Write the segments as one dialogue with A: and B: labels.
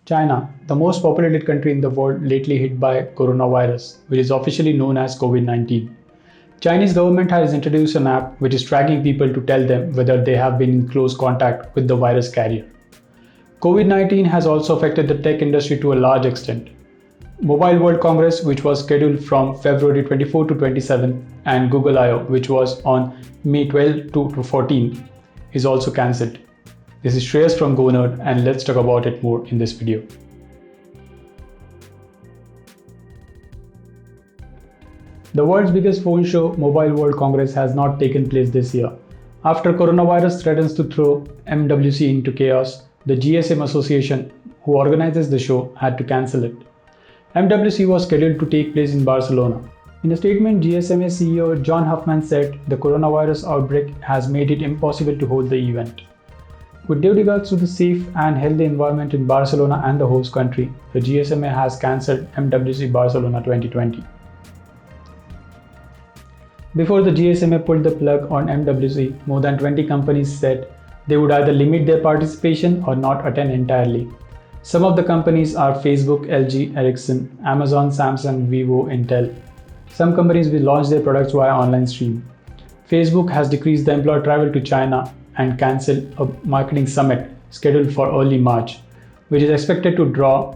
A: China, the most populated country in the world lately hit by coronavirus, which is officially known as COVID-19. Chinese government has introduced an app which is tracking people to tell them whether they have been in close contact with the virus carrier. COVID-19 has also affected the tech industry to a large extent. Mobile World Congress, which was scheduled from February 24 to 27, and Google I/O, which was on May 12 to 14, is also cancelled. This is Shreyas from GoNerd, and let's talk about it more in this video. The world's biggest phone show, Mobile World Congress, has not taken place this year. After coronavirus threatens to throw MWC into chaos, the GSM Association, who organizes the show, had to cancel it. MWC was scheduled to take place in Barcelona. In a statement, GSMA CEO John Huffman said the coronavirus outbreak has made it impossible to hold the event. With due regards to the safe and healthy environment in Barcelona and the host country, the GSMA has cancelled MWC Barcelona 2020. Before the GSMA pulled the plug on MWC, more than 20 companies said they would either limit their participation or not attend entirely. Some of the companies are Facebook, LG, Ericsson, Amazon, Samsung, Vivo, Intel. Some companies will launch their products via online stream. Facebook has decreased the employee travel to China and cancelled a marketing summit scheduled for early March, which is expected to draw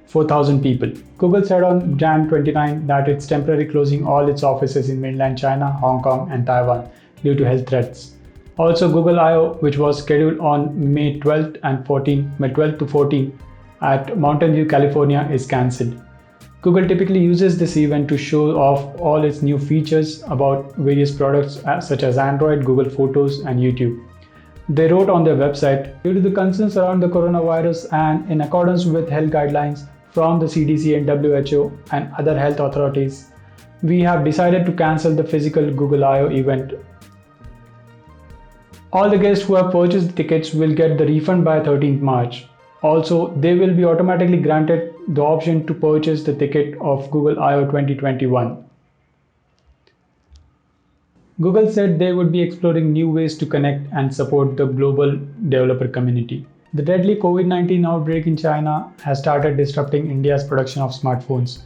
A: 4,000 people. Google said on Jan 29 that it's temporarily closing all its offices in mainland China, Hong Kong, and Taiwan due to health threats. Also, Google I/O, which was scheduled on May 12 to 14 at Mountain View, California, is cancelled. Google typically uses this event to show off all its new features about various products such as Android, Google Photos, and YouTube. They wrote on their website, due to the concerns around the coronavirus and in accordance with health guidelines from the CDC and WHO and other health authorities, we have decided to cancel the physical Google I/O event. All the guests who have purchased the tickets will get the refund by 13th March. Also, they will be automatically granted the option to purchase the ticket of Google I/O 2021. Google said they would be exploring new ways to connect and support the global developer community. The deadly COVID-19 outbreak in China has started disrupting India's production of smartphones.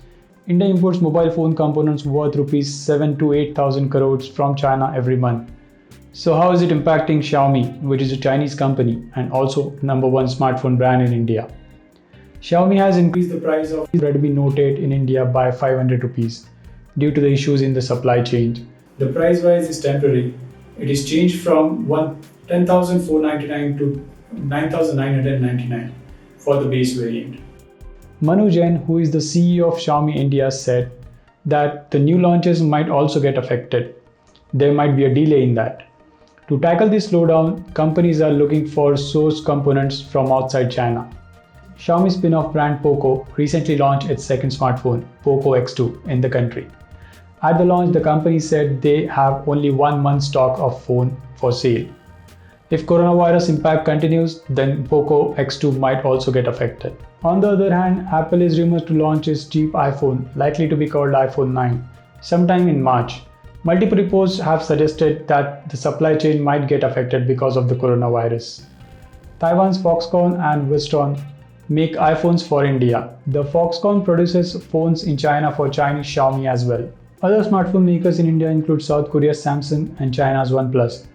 A: India imports mobile phone components worth rupees 7 to 8,000 crores from China every month. So how is it impacting Xiaomi, which is a Chinese company and also #1 smartphone brand in India? Xiaomi has increased the price of Redmi Note 8 in India by 500 rupees due to the issues in the supply chain. The price rise is temporary. It is changed from 10,499 to 9,999 for the base variant. Manu Jain, who is the CEO of Xiaomi India, said that the new launches might also get affected. There might be a delay in that. To tackle this slowdown, companies are looking for source components from outside China. Xiaomi spin-off brand Poco recently launched its second smartphone, Poco X2, in the country. At the launch, the company said they have only 1 month stock of phone for sale. If coronavirus impact continues, then Poco X2 might also get affected. On the other hand, Apple is rumored to launch its cheap iPhone, likely to be called iPhone 9, sometime in March. Multiple reports have suggested that the supply chain might get affected because of the coronavirus. Taiwan's Foxconn and Wistron make iPhones for India. The Foxconn produces phones in China for Chinese Xiaomi as well. Other smartphone makers in India include South Korea's Samsung and China's OnePlus.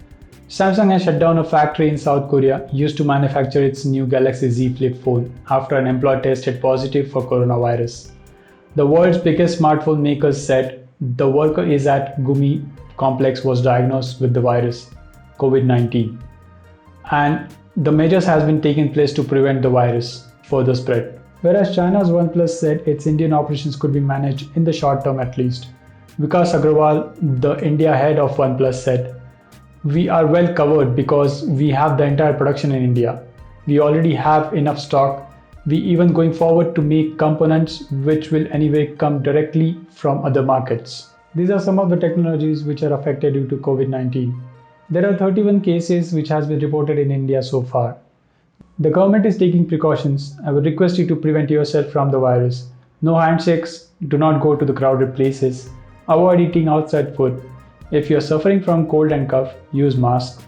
A: Samsung has shut down a factory in South Korea used to manufacture its new Galaxy Z Flip phone after an employee tested positive for coronavirus. The world's biggest smartphone makers said the worker is at Gumi complex was diagnosed with the virus, COVID-19, and the measures has been taken place to prevent the virus further spread. Whereas China's OnePlus said its Indian operations could be managed in the short term at least. Vikas Agrawal, the India head of OnePlus, said, "We are well covered because we have the entire production in India. We already have enough stock. We even going forward to make components which will anyway come directly from other markets." These are some of the technologies which are affected due to COVID-19. There are 31 cases which has been reported in India so far. The government is taking precautions. I would request you to prevent yourself from the virus. No handshakes, do not go to the crowded places. Avoid eating outside food. If you are suffering from cold and cough, use mask.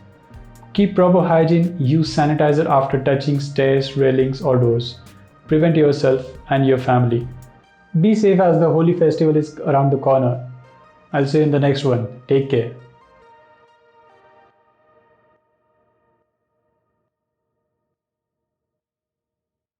A: Keep proper hygiene, use sanitizer after touching stairs, railings or doors. Prevent yourself and your family. Be safe as the Holi festival is around the corner. I'll see you in the next one. Take care.